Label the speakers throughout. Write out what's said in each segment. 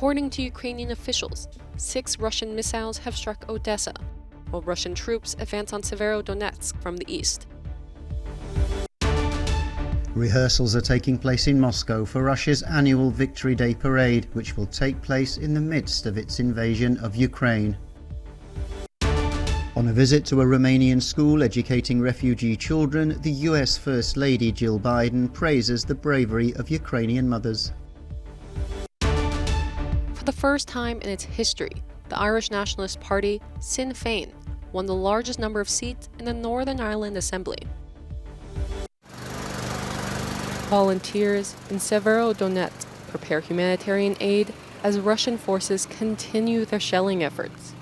Speaker 1: According to Ukrainian officials, 6 Russian missiles have struck Odessa, while Russian troops advance on Severodonetsk from the east.
Speaker 2: Rehearsals are taking place in Moscow for Russia's annual Victory Day parade, which will take place in the midst of its invasion of Ukraine. On a visit to a Romanian school educating refugee children, the US First Lady Jill Biden praises the bravery of Ukrainian mothers.
Speaker 1: For the first time in its history, the Irish Nationalist Party, Sinn Féin, won the largest number of seats in the Northern Ireland Assembly. Volunteers in Severodonetsk prepare humanitarian aid as Russian forces continue their shelling efforts.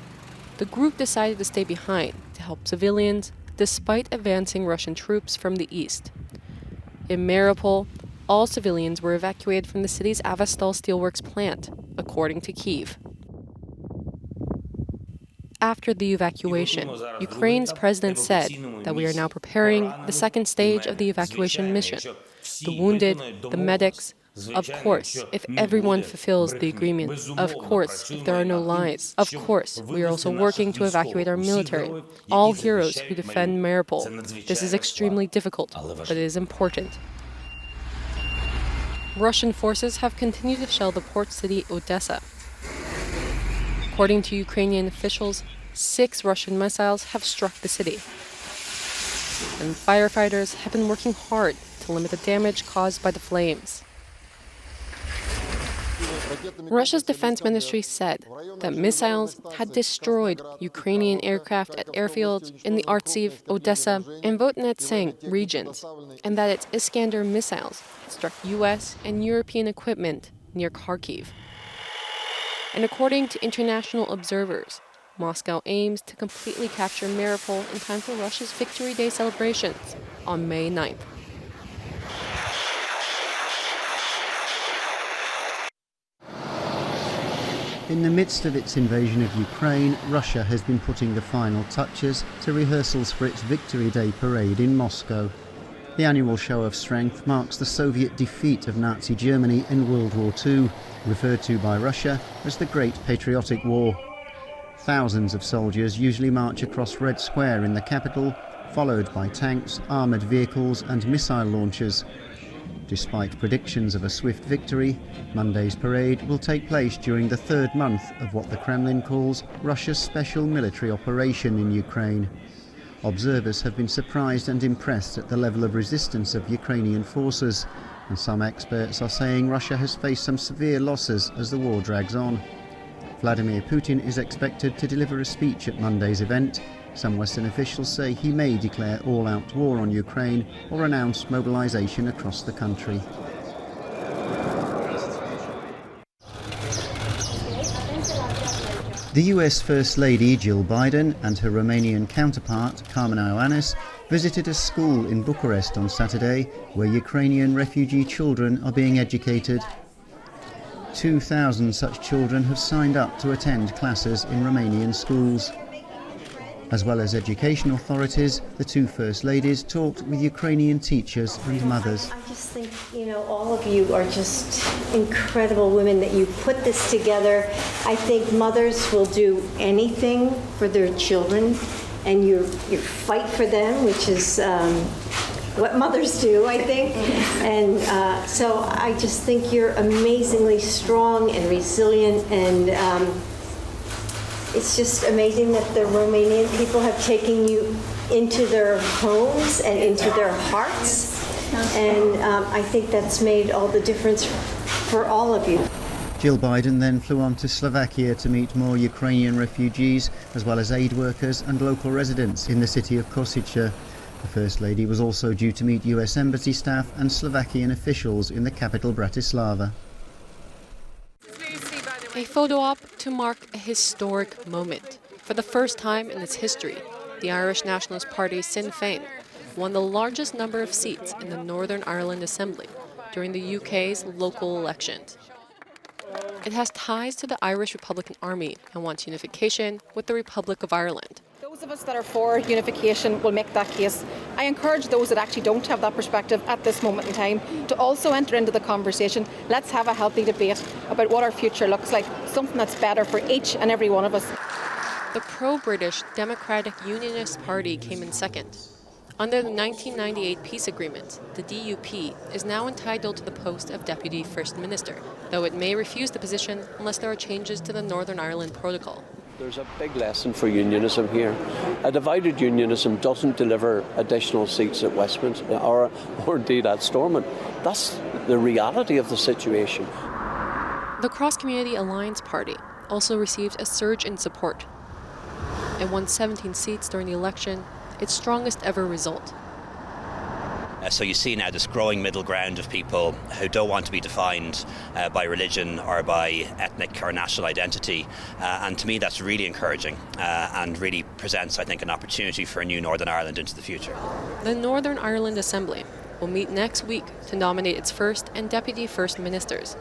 Speaker 1: The group decided to stay behind to help civilians despite advancing Russian troops from the east. In Mariupol, all civilians were evacuated from the city's Avastal steelworks plant, according to Kyiv. After the evacuation, Ukraine's president said that we are now preparing the second stage of the evacuation mission. The wounded, the medics, of course, if everyone fulfills the agreement, of course, if there are no lives, of course, we are also working to evacuate our military, all heroes who defend Mariupol. This is extremely difficult, but it is important. Russian forces have continued to shell the port city Odessa. According to Ukrainian officials, 6 Russian missiles have struck the city. And firefighters have been working hard to limit the damage caused by the flames. Russia's defense ministry said that missiles had destroyed Ukrainian aircraft at airfields in the Artsiv, Odessa, and Votnetseng regions, and that its Iskander missiles struck US and European equipment near Kharkiv. And according to international observers, Moscow aims to completely capture Mariupol in time for Russia's Victory Day celebrations on May 9th.
Speaker 2: In the midst of its invasion of Ukraine, Russia has been putting the final touches to rehearsals for its Victory Day parade in Moscow. The annual show of strength marks the Soviet defeat of Nazi Germany in World War II, referred to by Russia as the Great Patriotic War. Thousands of soldiers usually march across Red Square in the capital, followed by tanks, armoured vehicles and missile launchers. Despite predictions of a swift victory, Monday's parade will take place during the 3rd month of what the Kremlin calls Russia's special military operation in Ukraine. Observers have been surprised and impressed at the level of resistance of Ukrainian forces, and some experts are saying Russia has faced some severe losses as the war drags on. Vladimir Putin is expected to deliver a speech at Monday's event. Some Western officials say he may declare all-out war on Ukraine or announce mobilization across the country. The US First Lady Jill Biden and her Romanian counterpart Carmen Ioannis visited a school in Bucharest on Saturday where Ukrainian refugee children are being educated. 2,000 such children have signed up to attend classes in Romanian schools. As well as education authorities, the 2 First Ladies talked with Ukrainian teachers and mothers.
Speaker 3: I just think, all of you are just incredible women that you put this together. I think mothers will do anything for their children, and you fight for them, which is what mothers do, I think. And so I just think you're amazingly strong and resilient, and it's just amazing that the Romanian people have taken you into their homes and into their hearts. And I think that's made all the difference for all of you.
Speaker 2: Jill Biden then flew on to Slovakia to meet more Ukrainian refugees, as well as aid workers and local residents in the city of Košice. The First Lady was also due to meet US Embassy staff and Slovakian officials in the capital Bratislava.
Speaker 1: A photo op to mark a historic moment. For the first time in its history, the Irish Nationalist Party Sinn Féin won the largest number of seats in the Northern Ireland Assembly during the UK's local elections. It has ties to the Irish Republican Army and wants unification with the Republic of Ireland.
Speaker 4: Those of us that are for unification will make that case. I encourage those that actually don't have that perspective at this moment in time to also enter into the conversation. Let's have a healthy debate about what our future looks like, something that's better for each and every one of us.
Speaker 1: The pro-British Democratic Unionist Party came in second. Under the 1998 peace agreement, the DUP is now entitled to the post of Deputy First Minister, though it may refuse the position unless there are changes to the Northern Ireland Protocol.
Speaker 5: There's a big lesson for unionism here. A divided unionism doesn't deliver additional seats at Westminster or indeed at Stormont. That's the reality of the situation.
Speaker 1: The Cross-Community Alliance Party also received a surge in support. It won 17 seats during the election, its strongest ever result.
Speaker 6: So you see now this growing middle ground of people who don't want to be defined by religion or by ethnic or national identity. And to me, that's really encouraging and really presents, I think, an opportunity for a new Northern Ireland into the future.
Speaker 1: The Northern Ireland Assembly will meet next week to nominate its first and deputy first ministers.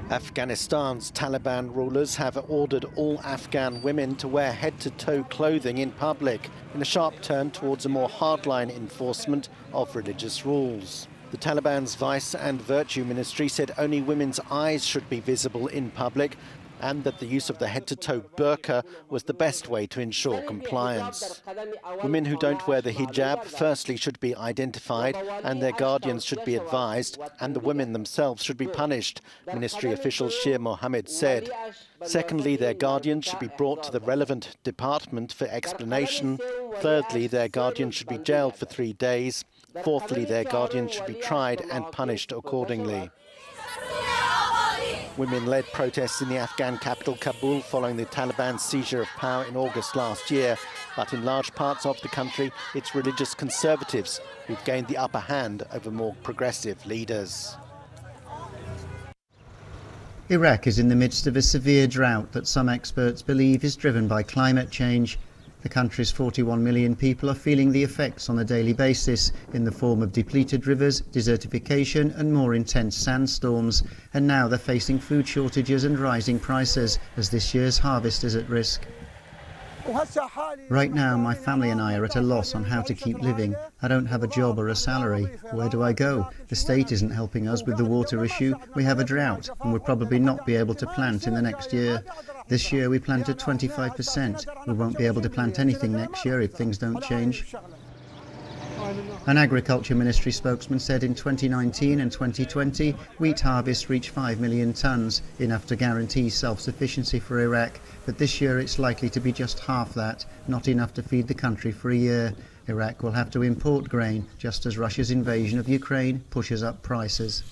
Speaker 7: Afghanistan's Taliban rulers have ordered all Afghan women to wear head-to-toe clothing in public, in a sharp turn towards a more hardline enforcement of religious rules. The Taliban's Vice and Virtue Ministry said only women's eyes should be visible in public, and that the use of the head-to-toe burqa was the best way to ensure compliance. Women who don't wear the hijab firstly should be identified and their guardians should be advised, and the women themselves should be punished, Ministry official SHIR MOHAMMAD said. Secondly, their guardians should be brought to the relevant department for explanation. Thirdly, their guardians should be jailed for 3 days. Fourthly, their guardians should be tried and punished accordingly. Women led protests in the Afghan capital Kabul following the Taliban's seizure of power in August last year. But in large parts of the country, it's religious conservatives who've gained the upper hand over more progressive leaders.
Speaker 2: Iraq is in the midst of a severe drought that some experts believe is driven by climate change. The country's 41 million people are feeling the effects on a daily basis in the form of depleted rivers, desertification and more intense sandstorms. And now they're facing food shortages and rising prices as this year's harvest is at risk. Right now, my family and I are at a loss on how to keep living. I don't have a job or a salary. Where do I go? The state isn't helping us with the water issue. We have a drought and we'll probably not be able to plant in the next year. This year we planted 25%. We won't be able to plant anything next year if things don't change. An Agriculture Ministry spokesman said in 2019 and 2020, wheat harvests reached 5 million tonnes, enough to guarantee self-sufficiency for Iraq. But this year it's likely to be just half that, not enough to feed the country for a year. Iraq will have to import grain, just as Russia's invasion of Ukraine pushes up prices.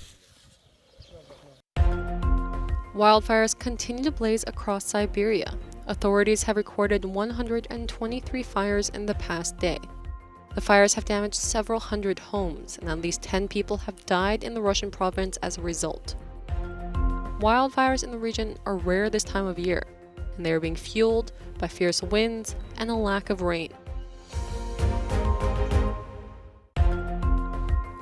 Speaker 1: Wildfires continue to blaze across Siberia. Authorities have recorded 123 fires in the past day. The fires have damaged several hundred homes, and at least 10 people have died in the Russian province as a result. Wildfires in the region are rare this time of year, and they are being fueled by fierce winds and a lack of rain.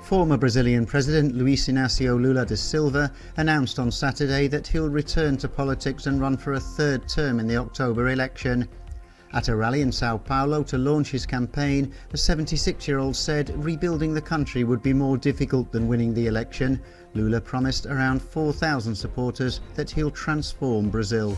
Speaker 2: Former Brazilian President Luiz Inácio Lula da Silva announced on Saturday that he'll return to politics and run for a third term in the October election. At a rally in Sao Paulo to launch his campaign, the 76-year-old said rebuilding the country would be more difficult than winning the election. Lula promised around 4,000 supporters that he'll transform Brazil.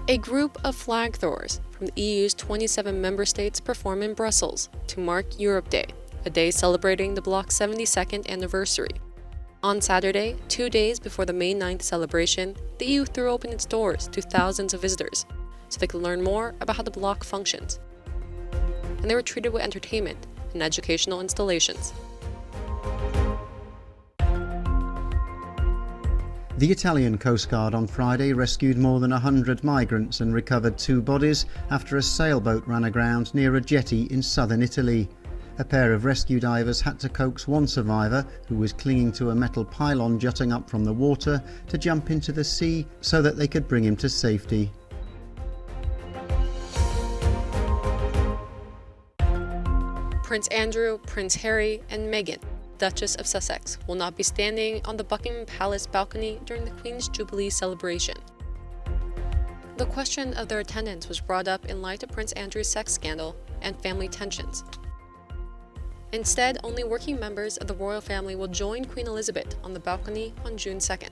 Speaker 1: A group of flag throwers from the EU's 27 member states perform in Brussels to mark Europe Day, a day celebrating the bloc's 72nd anniversary. On Saturday, 2 days before the May 9th celebration, the EU threw open its doors to thousands of visitors so they could learn more about how the bloc functions. And they were treated with entertainment and educational installations.
Speaker 2: The Italian Coast Guard on Friday rescued more than 100 migrants and recovered 2 bodies after a sailboat ran aground near a jetty in southern Italy. A pair of rescue divers had to coax one survivor, who was clinging to a metal pylon jutting up from the water, to jump into the sea so that they could bring him to safety.
Speaker 1: Prince Andrew, Prince Harry, and Meghan, Duchess of Sussex, will not be standing on the Buckingham Palace balcony during the Queen's Jubilee celebration. the question of their attendance was brought up in light of Prince Andrew's sex scandal and family tensions. Instead, only working members of the royal family will join Queen Elizabeth on the balcony on June 2nd.